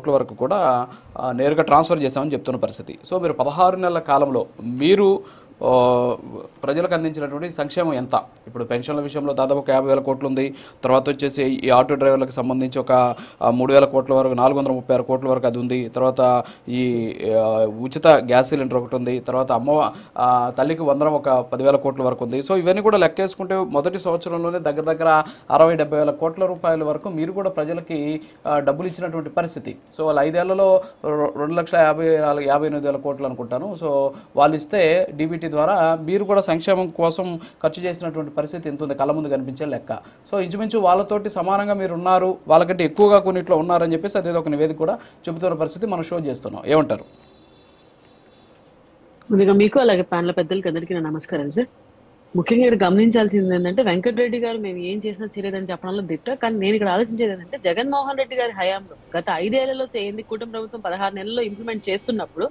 కోట్ల వరకు కూడా నేరుగా ట్రాన్స్ఫర్ చేశామని చెప్తున్న పరిస్థితి. సో మీరు 16 నెలల కాలంలో మీరు ప్రజలకు అందించినటువంటి సంక్షేమం ఎంత? ఇప్పుడు పెన్షన్ల విషయంలో దాదాపు ఒక 50,000 కోట్లు ఉంది. తర్వాత వచ్చేసి ఈ ఆటో డ్రైవర్లకు సంబంధించి ఒక 3,000 కోట్ల వరకు, 436 కోట్ల వరకు అది ఉంది. తర్వాత ఈ ఉచిత గ్యాస్ సిలిండర్ ఒకటి ఉంది. తర్వాత తల్లికి వందనం ఒక 10,000 కోట్ల వరకు ఉంది. సో ఇవన్నీ కూడా లెక్కేసుకుంటే మొదటి సంవత్సరంలోనే దగ్గర దగ్గర 60-70 కోట్ల రూపాయల వరకు మీరు కూడా ప్రజలకి డబ్బులు ఇచ్చినటువంటి పరిస్థితి. సో వాళ్ళు 5 ఏళ్లలో 2,54,58,000 కోట్లు అనుకుంటాను. సో వాళ్ళు ఇస్తే డీబీటీ ద్వారా మీరు కూడా సంక్షేమం కోసం ఖర్చు చేసినటువంటి పరిస్థితి ఎంత ఉంది, కళ్ళ ముందు కనిపించే లెక్క. సో ఇంచుమించు వాళ్ళతోటి సమానంగా మీరు ఉన్నారు, వాళ్ళకంటే ఎక్కువగా కొన్నిట్లో ఉన్నారని చెప్పేసి అదేదో ఒక నివేదిక కూడా చెబుతున్న పరిస్థితి మనం షో చేస్తున్నాం. ఏమంటారు? ముందుగా మీకు అలాగే ప్యానల్ పెద్దలకి అందరికీ నా నమస్కారం సార్. ముఖ్యంగా ఇక్కడ గమనించాల్సింది ఏంటంటే వెంకటరెడ్డి గారు మేము ఏం చేసినా చేయలేదని చెప్పడంలో దిట్ట. కానీ నేను ఇక్కడ ఆలోచించేది ఏంటంటే జగన్మోహన్ రెడ్డి గారి హయాంలో గత 5 ఏళ్లలో చేయింది కూటమి ప్రభుత్వం 16 నెలల్లో ఇంప్లిమెంట్ చేస్తున్నప్పుడు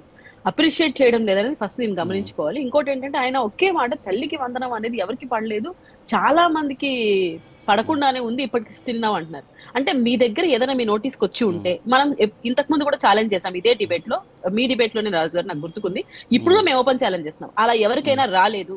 అప్రిషియేట్ చేయడం లేదనేది ఫస్ట్ నేను గమనించుకోవాలి. ఇంకోటి ఏంటంటే ఆయన ఒకే మాట తల్లికి వందనం అనేది ఎవరికి పడలేదు, చాలా మందికి పడకుండానే ఉంది, ఇప్పటికి స్టిల్ నౌ అంటున్నారు. అంటే మీ దగ్గర ఏదైనా మీ నోటీస్కి వచ్చి ఉంటే, మనం ఇంతకు ముందు కూడా ఛాలెంజ్ చేసాం ఇదే డిబేట్ లో, మీ డిబేట్ లోనే రాజు గారు నాకు గుర్తుకుంది, ఇప్పుడు మేము ఓపెన్ ఛాలెంజ్ చేస్తున్నాం. అలా ఎవరికైనా రాలేదు,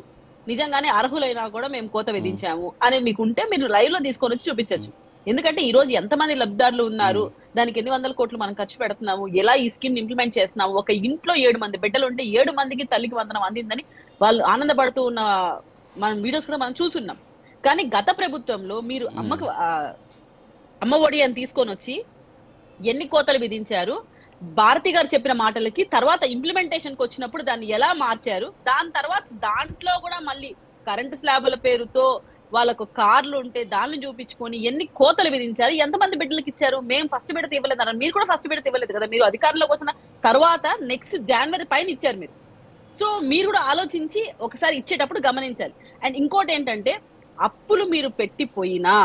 నిజంగానే అర్హులైనా కూడా మేము కోత విధించాము అని మీకు ఉంటే మీరు లైవ్ లో తీసుకొని వచ్చి చూపించచ్చు. ఎందుకంటే ఈ రోజు ఎంతమంది లబ్ధిదారులు ఉన్నారు, దానికి ఎన్ని వందల కోట్లు మనం ఖర్చు పెడుతున్నాము, ఎలా ఈ స్కీమ్ ఇంప్లిమెంట్ చేస్తున్నాము, ఒక ఇంట్లో 7 మంది బిడ్డలు ఉంటే 7 మందికి తల్లికి వందనం అందిందని వాళ్ళు ఆనందపడుతూ ఉన్న మనం వీడియోస్ కూడా మనం చూస్తున్నాం. కానీ గత ప్రభుత్వంలో మీరు అమ్మ ఒడి అని తీసుకొని వచ్చి ఎన్ని కోతలు విధించారు, భారతి గారు చెప్పిన మాటలకి తర్వాత ఇంప్లిమెంటేషన్ కి వచ్చినప్పుడు దాన్ని ఎలా మార్చారు, దాని తర్వాత దాంట్లో కూడా మళ్ళీ కరెంటు స్లాబుల పేరుతో వాళ్ళకు కార్లు ఉంటే దాన్ని చూపించుకొని ఎన్ని కోతలు విధించారు, ఎంతమంది బిడ్డలకు ఇచ్చారు. మేము ఫస్ట్ బిడ్డ ఇవ్వలేదు అన్నారు, మీరు కూడా ఫస్ట్ బిడ్డ ఇవ్వలేదు కదా, మీరు అధికారంలోకి వచ్చిన తర్వాత నెక్స్ట్ జనవరి పైన ఇచ్చారు మీరు. సో మీరు కూడా ఆలోచించి ఒకసారి ఇచ్చేటప్పుడు గమనించాలి. అండ్ ఇంకోటి ఏంటంటే అప్పులు మీరు పెట్టిపోయినా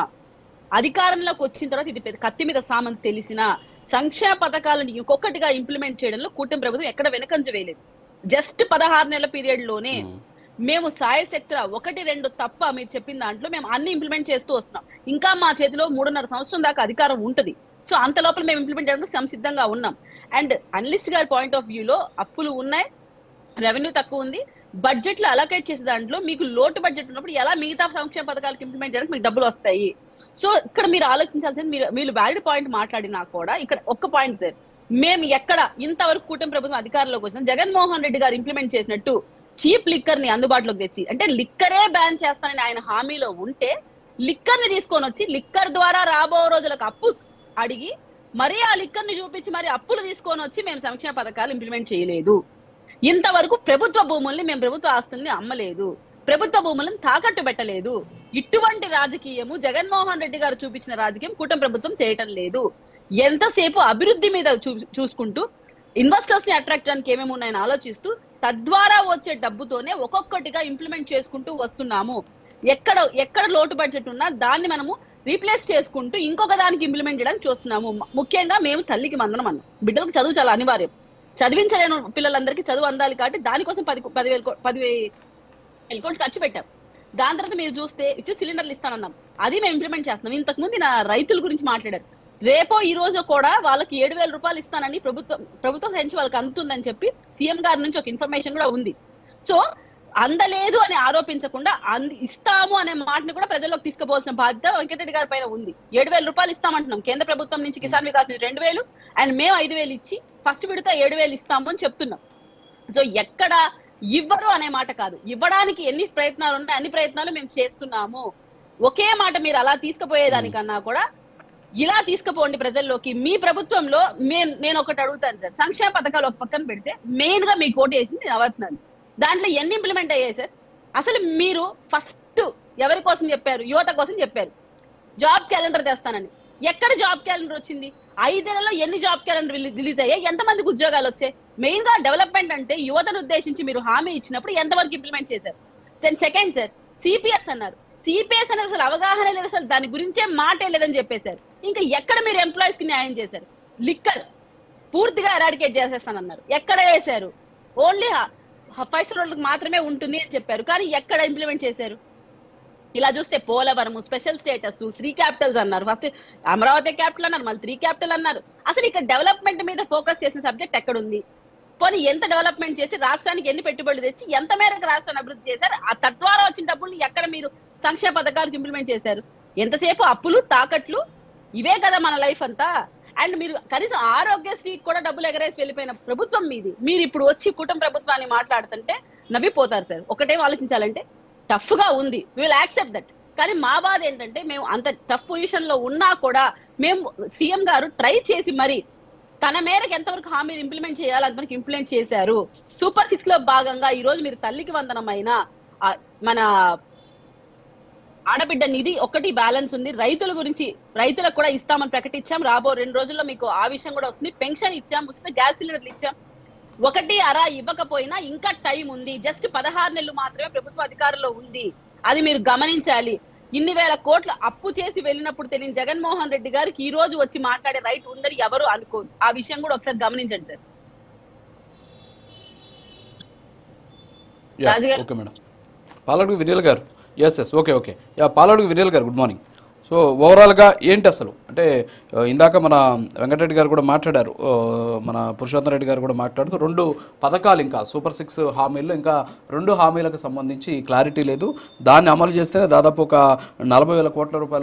అధికారంలోకి వచ్చిన తర్వాత ఇది కత్తి మీద సామంతి తెలిసిన సంక్షేమ పథకాలను ఒక్కొక్కటిగా ఇంప్లిమెంట్ చేయడంలో కూటమి ప్రభుత్వం ఎక్కడ వెనకంజ వేయలేదు. జస్ట్ 16 నెలల పీరియడ్ లోనే మేము సాయశక్తుల 1-2 తప్ప మీరు చెప్పిన దాంట్లో మేము అన్ని ఇంప్లిమెంట్ చేస్తూ వస్తున్నాం. ఇంకా మా చేతిలో 3.5 సంవత్సరం దాకా అధికారం ఉంటది. సో అంత లోపల మేము ఇంప్లిమెంట్ చేయడానికి సంసిద్ధంగా ఉన్నాం. అండ్ అనలిస్ట్ గారి పాయింట్ ఆఫ్ వ్యూలో అప్పులు ఉన్నాయి, రెవెన్యూ తక్కువ ఉంది, బడ్జెట్ లో అలొకేట్ చేసే దాంట్లో మీకు లోటు బడ్జెట్ ఉన్నప్పుడు ఎలా మిగతా సంక్షేమ పథకాలకు ఇంప్లిమెంట్ చేయడానికి మీకు డబ్బులు వస్తాయి. సో ఇక్కడ మీరు ఆలోచించాల్సింది, మీరు వ్యాలిడ్ పాయింట్ మాట్లాడినా కూడా ఇక్కడ ఒక్క పాయింట్ సార్, మేము ఎక్కడ ఇంతవరకు కూటమి ప్రభుత్వం అధికారంలోకి వచ్చిన జగన్మోహన్ రెడ్డి గారు ఇంప్లిమెంట్ చేసినట్టు చీప్ లిక్కర్ ని అందుబాటులోకి తెచ్చి, అంటే లిక్కరే బ్యాన్ చేస్తానని ఆయన హామీలో ఉంటే లిక్కర్ ని తీసుకొని వచ్చి లిక్కర్ ద్వారా రాబో రోజులకు అప్పు అడిగి మరి ఆ లిక్కర్ ని చూపించి మరి అప్పులు తీసుకొని వచ్చి మేము సంక్షేమ పథకాలు ఇంప్లిమెంట్ చేయలేదు. ఇంతవరకు ప్రభుత్వ భూముల్ని మేము ప్రభుత్వ ఆస్తుల్ని అమ్మలేదు, ప్రభుత్వ భూములను తాకట్టు పెట్టలేదు. ఇటువంటి రాజకీయము జగన్మోహన్ రెడ్డి గారు చూపించిన రాజకీయం కూటమి ప్రభుత్వం చేయటం లేదు. ఎంతసేపు అభివృద్ధి మీద చూసుకుంటూ ఇన్వెస్టర్స్ ని అట్రాక్ట్ చేయడానికి ఏమేమి ఉన్నాయని ఆలోచిస్తూ తద్వారా వచ్చే డబ్బుతోనే ఒక్కొక్కటిగా ఇంప్లిమెంట్ చేసుకుంటూ వస్తున్నాము. ఎక్కడ లోటు బడ్జెట్ ఉన్నా దాన్ని మనము రీప్లేస్ చేసుకుంటూ ఇంకొక దానికి ఇంప్లిమెంట్ చేయడానికి చూస్తున్నాము. ముఖ్యంగా మేము తల్లికి వందనం అన్నాం, బిడ్డలకు చదువు చాలా అనివార్యం, చదివించలేని పిల్లలందరికీ చదువు అందాలి కాబట్టి దానికోసం 10,000 కోట్లు ఖర్చు పెట్టాం. దాని తర్వాత మీరు చూస్తే ఇచ్చి సిలిండర్లు ఇస్తానన్నాం, అది మేము ఇంప్లిమెంట్ చేస్తున్నాం. ఇంతకు ముందు నా రైతుల గురించి మాట్లాడారు, రేపో ఈ రోజు కూడా వాళ్ళకి 7,000 రూపాయలు ఇస్తానని ప్రభుత్వం నుంచి వాళ్ళకి అందుతుందని చెప్పి సీఎం గారి నుంచి ఒక ఇన్ఫర్మేషన్ కూడా ఉంది. సో అందలేదు అని ఆరోపించకుండా ఇస్తాము అనే మాటని కూడా ప్రజల్లోకి తీసుకుపోవాల్సిన బాధ్యత వెంకటరెడ్డి గారి పైన ఉంది. 7,000 రూపాయలు ఇస్తామంటున్నాం కేంద్ర ప్రభుత్వం నుంచి, కిసాన్ వికాస్ నుంచి 2,000 అండ్ మేము 5,000 ఇచ్చి ఫస్ట్ విడత 7,000 ఇస్తాము అని చెప్తున్నాం. సో ఎక్కడ ఇవ్వరు అనే మాట కాదు, ఇవ్వడానికి ఎన్ని ప్రయత్నాలు ఉంటాయి అన్ని ప్రయత్నాలు మేము చేస్తున్నాము. ఒకే మాట మీరు అలా తీసుకుపోయేదానికన్నా కూడా ఇలా తీసుకుపోండి ప్రజల్లోకి. మీ ప్రభుత్వంలో నేను ఒకటి అడుగుతాను సార్, సంక్షేమ పథకాలు ఒక పక్కన పెడితే మెయిన్ గా మీకు ఓటు వేసింది నవరత్నాలు, దాంట్లో ఎన్ని ఇంప్లిమెంట్ అయ్యాయి సార్? అసలు మీరు ఫస్ట్ ఎవరి కోసం చెప్పారు? యువత కోసం చెప్పారు, జాబ్ క్యాలెండర్ తెస్తానని. ఎక్కడ జాబ్ క్యాలెండర్ వచ్చింది? 5 ఏళ్లలో ఎన్ని జాబ్ క్యాలెండర్ రిలీజ్ అయ్యాయి? ఎంతమందికి ఉద్యోగాలు వచ్చాయి? మెయిన్ గా డెవలప్మెంట్ అంటే యువతను ఉద్దేశించి మీరు హామీ ఇచ్చినప్పుడు ఎంతవరకు ఇంప్లిమెంట్ చేశారు? సెకండ్ సార్, సిపిఎస్ అన్నారు, సిపిఎస్ అనేది అసలు అవగాహన లేదు, అసలు దాని గురించే మాటే లేదని చెప్పేశారు. ఇంకా ఎక్కడ మీరు ఎంప్లాయీస్ కి న్యాయం చేశారు? లిక్కర్ పూర్తిగా ఎరాడికేట్ చేసేస్తానన్నారు, ఎక్కడ వేశారు? ఓన్లీ 5 స్టార్ వాళ్ళకి మాత్రమే ఉంటుంది అని చెప్పారు, కానీ ఎక్కడ ఇంప్లిమెంట్ చేశారు? ఇలా చూస్తే పోలవరం స్పెషల్ స్టేటస్ 3 క్యాపిటల్స్ అన్నారు. ఫస్ట్ అమరావతి క్యాపిటల్ అన్నారు, మళ్ళీ 3 క్యాపిటల్ అన్నారు. అసలు ఇక్కడ డెవలప్మెంట్ మీద ఫోకస్ చేసిన సబ్జెక్ట్ ఎక్కడుంది? పోనీ ఎంత డెవలప్మెంట్ చేసి రాష్ట్రానికి ఎన్ని పెట్టుబడులు తెచ్చి ఎంత మేరకు రాష్ట్రాన్ని అభివృద్ధి చేశారు? ఆ తద్వారా వచ్చిన డబ్బులు ఎక్కడ మీరు సంక్షేమ పథకాలకు ఇంప్లిమెంట్ చేశారు? ఎంతసేపు అప్పులు తాకట్లు ఇవే కదా మన లైఫ్ అంతా. అండ్ మీరు కనీసం ఆరోగ్యశ్రీకి కూడా డబ్బులు ఎగరేసి వెళ్ళిపోయిన ప్రభుత్వం మీది. మీరు ఇప్పుడు వచ్చి కుటుంబ ప్రభుత్వాన్ని మాట్లాడుతుంటే నవ్విపోతారు సార్. ఒకటేం ఆలోచించాలంటే టఫ్ గా ఉంది, విల్ యాక్సెప్ట్ దట్. కానీ మా బాధ ఏంటంటే మేము అంత టఫ్ పొజిషన్ లో ఉన్నా కూడా మేము సీఎం గారు ట్రై చేసి మరి తన మేరకు ఎంతవరకు హామీలు ఇంప్లిమెంట్ చేయాలి అంతవరకు ఇంప్లిమెంట్ చేశారు. సూపర్ 6 లో భాగంగా ఈ రోజు మీరు తల్లికి వందనమైన మన ఆడబిడ్డ నిధి ఒకటి బ్యాలెన్స్ ఉంది. రైతుల గురించి రైతులకు కూడా ఇస్తామని ప్రకటించాం. రాబో 2 రోజుల్లో మీకు ఆ విషయం కూడా వస్తుంది. పెన్షన్ ఇచ్చాం, ఉచిత గ్యాస్ సిలిండర్లు ఇచ్చాం. ఒకటి అరా ఇవ్వకపోయినా ఇంకా టైం ఉంది. జస్ట్ 16 నెలలు మాత్రమే ప్రభుత్వ అధికారంలో ఉంది. అది మీరు గమనించాలి. ఇన్ని వేల కోట్లు అప్పు చేసి వెళ్ళినప్పుడు తెలియని జగన్మోహన్ రెడ్డి గారికి ఈ రోజు వచ్చి మాట్లాడే రైట్ ఉందని ఎవరు అనుకోరు. ఆ విషయం కూడా ఒకసారి గమనించండి సార్. రాజుగారు ఓకే మేడం. పాలడుగు వినిల్ గారు. Yes okay okay Paladugu Vinil గారు, గుడ్ మార్నింగ్. సో ఓవరాల్గా ఏంటి అసలు అంటే ఇందాక మన వెంకటరెడ్డి గారు కూడా మాట్లాడారు, మన పురుషోత్తమ రెడ్డి గారు కూడా మాట్లాడుతూ 2 పథకాలు ఇంకా సూపర్ 6 హామీల్లో ఇంకా 2 హామీలకు సంబంధించి క్లారిటీ లేదు. దాన్ని అమలు చేస్తేనే దాదాపు ఒక 40,000 కోట్ల రూపాయలు